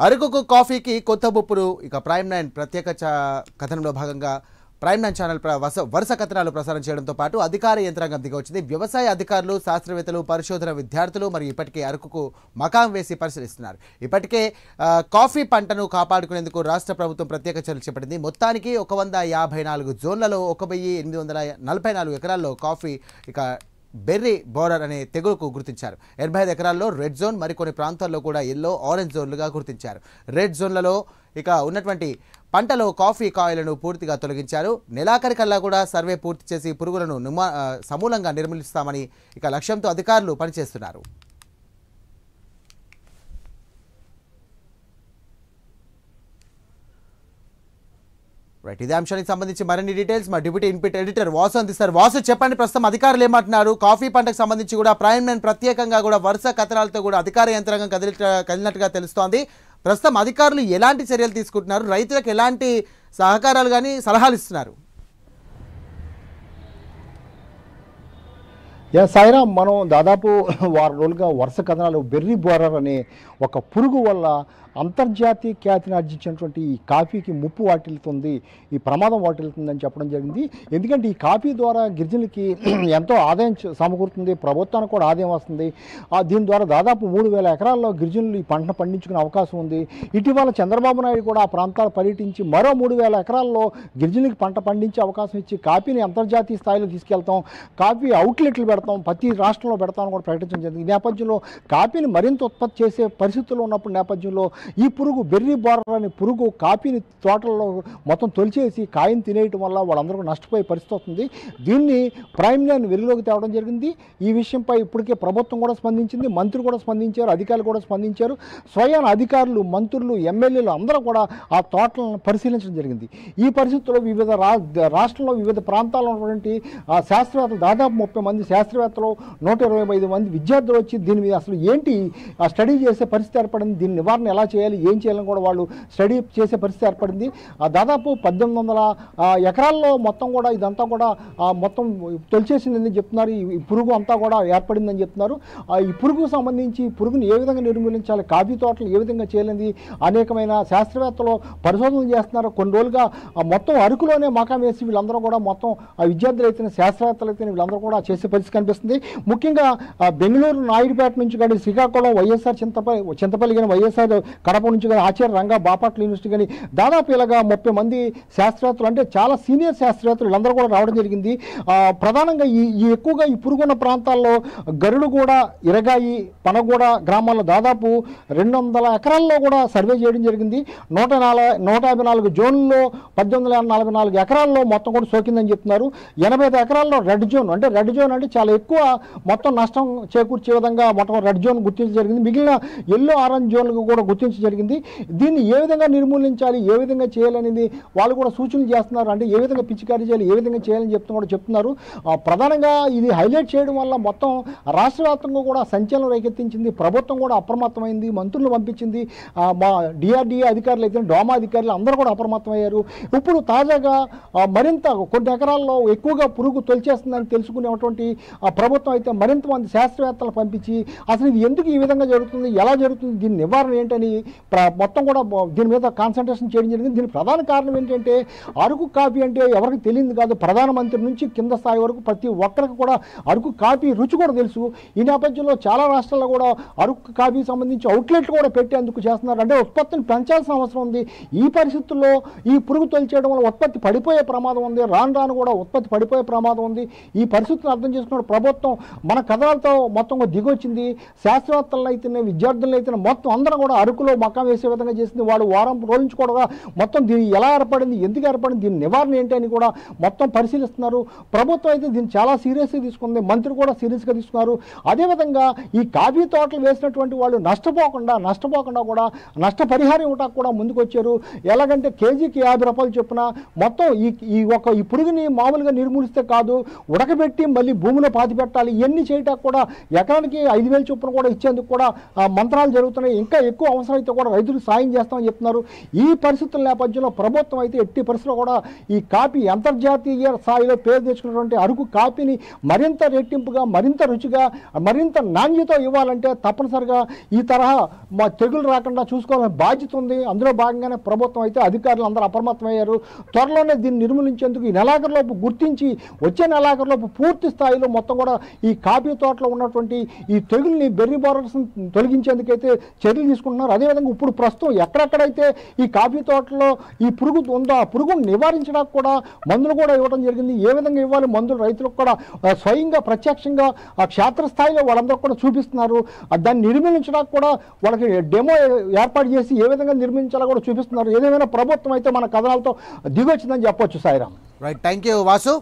అరకుకు కాఫీకి కొత్త బొప్పులు ఇక ప్రైమ్ 9 ప్రత్యేక కథనంలో భాగంగా ప్రైమ్ 9 ఛానల్ వరుస కథనాలు ప్రసారం చేయడంతో పాటు అధికార యంత్రాంగం దిగొచ్చింది. వ్యవసాయ అధికారులు, శాస్త్రవేత్తలు, పరిశోధన విద్యార్థులు మరియు ఇప్పటికే అరకుకు మకాం వేసి పరిశీలిస్తున్నారు. ఇప్పటికే కాఫీ పంటను కాపాడుకునేందుకు రాష్ట్ర ప్రభుత్వం ప్రత్యేక చర్యలు చేపట్టింది. మొత్తానికి 154 జోన్లలో 1844 ఎకరాల్లో కాఫీ ఇక బెర్రీ బోరర్ అనే తెగులుకు గుర్తించారు. 85 ఎకరాల్లో రెడ్ జోన్, మరికొన్ని ప్రాంతాల్లో కూడా ఎల్లో, ఆరెంజ్ జోన్లుగా గుర్తించారు. రెడ్ జోన్లలో ఇక ఉన్నటువంటి పంటలో కాఫీ కాయలను పూర్తిగా తొలగించారు. నెలాఖరికల్లా కూడా సర్వే పూర్తి చేసి పురుగులను సమూలంగా నిర్మూలిస్తామని ఇక లక్ష్యంతో అధికారులు పనిచేస్తున్నారు. రైట్, ఇదే అంశానికి సంబంధించి మరిన్ని డీటెయిల్స్ మా డిప్యూటీ ఇన్పుట్ ఎడిటర్ వాసు అందిస్తారు. వాసు, చెప్పండి, ప్రస్తుతం అధికారులు ఏమంటున్నారు? కాఫీ పంటకు సంబంధించి కూడా ప్రైమ్ 9 ప్రత్యేకంగా కూడా వరుస కథనాలతో కూడా అధికార యంత్రాంగం కదిలినట్టుగా తెలుస్తోంది. ప్రస్తుతం అధికారులు ఎలాంటి చర్యలు తీసుకుంటున్నారు? రైతులకు ఎలాంటి సహకారాలు కానీ సలహాలు ఇస్తున్నారు? సాయిరామ్, మనం దాదాపు వారం రోజులుగా వరుస కథనాలు బెర్రీ బోరర్ అనే ఒక పురుగు వల్ల అంతర్జాతీయ ఖ్యాతిని ఆర్జించినటువంటి ఈ కాఫీకి ముప్పు వాటిల్లుతుంది, ఈ ప్రమాదం వాటిల్లుతుందని చెప్పడం జరిగింది. ఎందుకంటే ఈ కాఫీ ద్వారా గిరిజనులకి ఎంతో ఆదాయం సమకూరుతుంది, ప్రభుత్వానికి కూడా ఆదాయం వస్తుంది. దీని ద్వారా దాదాపు 3000 ఎకరాల్లో గిరిజనులు ఈ పంటను పండించుకునే అవకాశం ఉంది. ఇటీవల చంద్రబాబు నాయుడు కూడా ఆ ప్రాంతాలు పర్యటించి మరో 3000 ఎకరాల్లో గిరిజనులకి పంట పండించే అవకాశం ఇచ్చి కాఫీని అంతర్జాతీయ స్థాయిలో తీసుకెళ్తాం, కాఫీ అవుట్లెట్లు పెడతాం, ప్రతి రాష్ట్రంలో పెడతామని కూడా ప్రకటించడం జరిగింది. ఈ నేపథ్యంలో కాఫీని మరింత ఉత్పత్తి చేసే పరిస్థితుల్లో ఉన్నప్పుడు నేపథ్యంలో ఈ పురుగు బెర్రీ బోరర్ అనే పురుగు కాఫీని తోటల్లో మొత్తం తొలిచేసి కాయని తినేయటం వల్ల వాళ్ళందరూ నష్టపోయే పరిస్థితి వస్తుంది. దీన్ని ప్రైమ్ 9 వెలుగులోకి తేవడం జరిగింది. ఈ విషయంపై ఇప్పటికే ప్రభుత్వం కూడా స్పందించింది, మంత్రులు కూడా స్పందించారు, అధికారులు కూడా స్పందించారు. స్వయం అధికారులు, మంత్రులు, ఎమ్మెల్యేలు అందరూ కూడా ఆ తోటలను పరిశీలించడం జరిగింది. ఈ పరిస్థితుల్లో వివిధ రాష్ట్రంలో వివిధ ప్రాంతాల్లో ఉన్నటువంటి శాస్త్రవేత్తలు, దాదాపు 30 మంది శాస్త్రవేత్తలు, 125 మంది విద్యార్థులు వచ్చి దీని మీద అసలు ఏంటి స్టడీ చేసే పరిస్థితి ఏర్పడింది, దీని నివారణ ఎలా చేయాలి, ఏం చేయాలని కూడా వాళ్ళు స్టడీ చేసే పరిస్థితి ఏర్పడింది. దాదాపు 1800 ఎకరాల్లో మొత్తం కూడా ఇదంతా కూడా మొత్తం తొలిచేసిందని చెప్తున్నారు. ఈ పురుగు అంతా కూడా ఏర్పడిందని చెప్తున్నారు. ఈ పురుగుకు సంబంధించి పురుగుని ఏ విధంగా నిర్మూలించాలి, కాఫీ తోటలు ఏ విధంగా చేయాలని అనేకమైన శాస్త్రవేత్తలు పరిశోధనలు చేస్తున్నారు. కొన్ని రోజులుగా మొత్తం అరకులోనే మకాం వేసి వీళ్ళందరూ కూడా మొత్తం విద్యార్థులు అయితే, శాస్త్రవేత్తలు అయితే వీళ్ళందరూ కూడా చేసే పరిస్థితి కనిపిస్తుంది. ముఖ్యంగా బెంగళూరు నాయుడుపేట నుంచి కానీ, శ్రీకాకుళం వైఎస్ఆర్ చింతపల్లి కానీ, వైఎస్ఆర్ కడప నుంచి కానీ, ఆచార్య రంగా బాపట్ల యూనివర్సిటీ కానీ దాదాపు ఇలాగా 30 మంది శాస్త్రవేత్తలు, అంటే చాలా సీనియర్ శాస్త్రవేత్తలు వీళ్ళందరూ కూడా రావడం జరిగింది. ప్రధానంగా ఎక్కువగా ఈ పురుగున్న ప్రాంతాల్లో గరుడుగూడ, ఇరగాయి, పనగూడ గ్రామాల్లో దాదాపు 200 ఎకరాల్లో కూడా సర్వే చేయడం జరిగింది. 154 జోన్లలో 1844 ఎకరాల్లో మొత్తం కూడా సోకిందని చెప్తున్నారు. 85 ఎకరాల్లో రెడ్ జోన్, అంటే రెడ్ జోన్ అంటే చాలా ఎక్కువ మొత్తం నష్టం చేకూర్చే విధంగా మొత్తం రెడ్ జోన్ గుర్తించడం జరిగింది. మిగిలిన ఎల్లో, ఆరెంజ్ జోన్లకు కూడా గుర్తించడం జరిగింది. దీన్ని ఏ విధంగా నిర్మూలించాలి, ఏ విధంగా చేయాలనేది వాళ్ళు కూడా సూచనలు చేస్తున్నారు. అంటే ఏ విధంగా పిచికారీ చేయాలి, ఏ విధంగా చేయాలని చెప్తున్నారు. ప్రధానంగా ఇది హైలైట్ చేయడం వల్ల మొత్తం రాష్ట్ర వ్యాప్తంగా కూడా సంచలనం రేకెత్తించింది. ప్రభుత్వం కూడా అప్రమత్తమైంది, మంత్రులు పంపించింది, మా డిఆర్డీఏ అధికారులు అయితే, డోమా అధికారులు అందరూ కూడా అప్రమత్తమయ్యారు. ఇప్పుడు తాజాగా మరింత కొన్ని ఎకరాల్లో ఎక్కువగా పురుగు తొలిచేస్తుందని తెలుసుకునేటువంటి ప్రభుత్వం అయితే మరింత మంది శాస్త్రవేత్తలు పంపించి అసలు ఇది ఎందుకు ఈ విధంగా జరుగుతుంది, ఎలా జరుగుతుంది, దీని నివారణ ఏంటని మొత్తం కూడా దీని మీద కాన్సన్ట్రేషన్ చేయడం జరిగింది. దీని ప్రధాన కారణం ఏంటంటే అరకు కాఫీ అంటే ఎవరికి తెలియదు కాదు, ప్రధానమంత్రి నుంచి కింద స్థాయి వరకు ప్రతి ఒక్కరికి కూడా అరకు కాఫీ రుచి కూడా తెలుసు. ఈ నేపథ్యంలో చాలా రాష్ట్రాల్లో కూడా అరకు కాఫీ సంబంధించి అవుట్లెట్లు కూడా పెట్టేందుకు చేస్తున్నారు. అంటే ఉత్పత్తిని పెంచాల్సిన అవసరం ఉంది. ఈ పరిస్థితుల్లో ఈ పురుగు తొలిచేయడం వల్ల ఉత్పత్తి పడిపోయే ప్రమాదం ఉంది, రాను కూడా ఉత్పత్తి పడిపోయే ప్రమాదం ఉంది. ఈ పరిస్థితులను అర్థం చేసుకున్న ప్రభుత్వం మన కథలతో మొత్తం దిగొచ్చింది. శాస్త్రవేత్తలను అయితేనే, విద్యార్థులను అయితేనే మొత్తం అందరూ కూడా అరకులో మకాం వేసే విధంగా చేసింది. వాడు వారం రోజుల నుంచి కూడా మొత్తం దీన్ని ఎలా ఏర్పడింది, ఎందుకు ఏర్పడింది, దీని నివారణ ఏంటి అని కూడా మొత్తం పరిశీలిస్తున్నారు. ప్రభుత్వం అయితే దీన్ని చాలా సీరియస్గా తీసుకుంది, మంత్రులు కూడా సీరియస్గా తీసుకున్నారు. అదేవిధంగా ఈ కాఫీ తోటలు వేసినటువంటి వాళ్ళు నష్టపోకుండా కూడా నష్టపరిహారం ఇవ్వడానికి కూడా ముందుకు వచ్చారు. ఎలాగంటే కేజీకి 50 రూపాయలు చొప్పున మొత్తం ఈ పురుగుని మామూలుగా నిర్మూలిస్తే కాదు, ఉడకబెట్టి మళ్ళీ భూమిలో పాతి పెట్టాలి, ఇవన్నీ చేయటానికి కూడా ఎకరానికి 5,000 చొప్పున కూడా ఇచ్చేందుకు కూడా మంత్రాలు జరుగుతున్నాయి. ఇంకా ఎక్కువ అవసరమైతే కూడా రైతులకు సాయం చేస్తామని చెప్తున్నారు. ఈ పరిస్థితుల నేపథ్యంలో ప్రభుత్వం అయితే ఎట్టి పరిస్థితుల్లో కూడా ఈ కాఫీ అంతర్జాతీయ స్థాయిలో పేరు తెచ్చుకున్నటువంటి అరకు కాఫీని మరింత రెట్టింపుగా, మరింత రుచిగా, మరింత నాణ్యత ఇవ్వాలంటే తప్పనిసరిగా ఈ తరహా తెగులు రాకుండా చూసుకోవాలని బాధ్యత ఉంది. అందులో భాగంగానే ప్రభుత్వం అయితే అధికారులు అందరూ అప్రమత్తమయ్యారు. త్వరలోనే దీన్ని నిర్మూలించేందుకు ఈ నెలాఖరులోపు గుర్తించి వచ్చే నెలాఖరులోపు పూర్తి స్థాయిలో మొత్తం కూడా ఈ కాఫీ తోటలో ఉన్నటువంటి ఈ తెగుల్ని బెర్రీ బోరర్స్ తొలగించేందుకైతే చర్యలు తీసుకుంటున్నారు. అదేవిధంగా ఇప్పుడు ప్రస్తుతం ఎక్కడెక్కడైతే ఈ కాఫీ తోటలో ఈ పురుగు ఉందో ఆ పురుగును నివారించడానికి కూడా మందులు కూడా ఇవ్వడం జరిగింది. ఏ విధంగా ఇవ్వాలి మందులు రైతులకు కూడా స్వయంగా ప్రత్యక్షంగా ఆ క్షేత్రస్థాయిలో వాళ్ళందరూ కూడా చూపిస్తున్నారు. దాన్ని నిర్మించడానికి కూడా వాళ్ళకి డెమో ఏర్పాటు చేసి ఏ విధంగా నిర్మించాలో కూడా చూపిస్తున్నారు. ఏదేమైనా ప్రభుత్వం అయితే మన కథనాలతో దిగొచ్చిందని చెప్పొచ్చు. Sairam. Right, thank you Vasu.